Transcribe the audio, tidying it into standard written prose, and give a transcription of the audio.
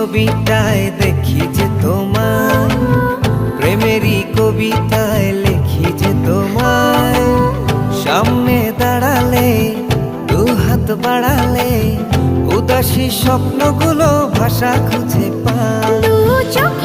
ছবিটায় দেখি যে তোমায়, প্রেমেরই কবিতায় লিখি যে তোমায়। সামনে দাঁড়ালে, দু হাত বাড়ালে, উদাসী স্বপ্নগুলো ভাষা খুঁজে পায়। দু চোখ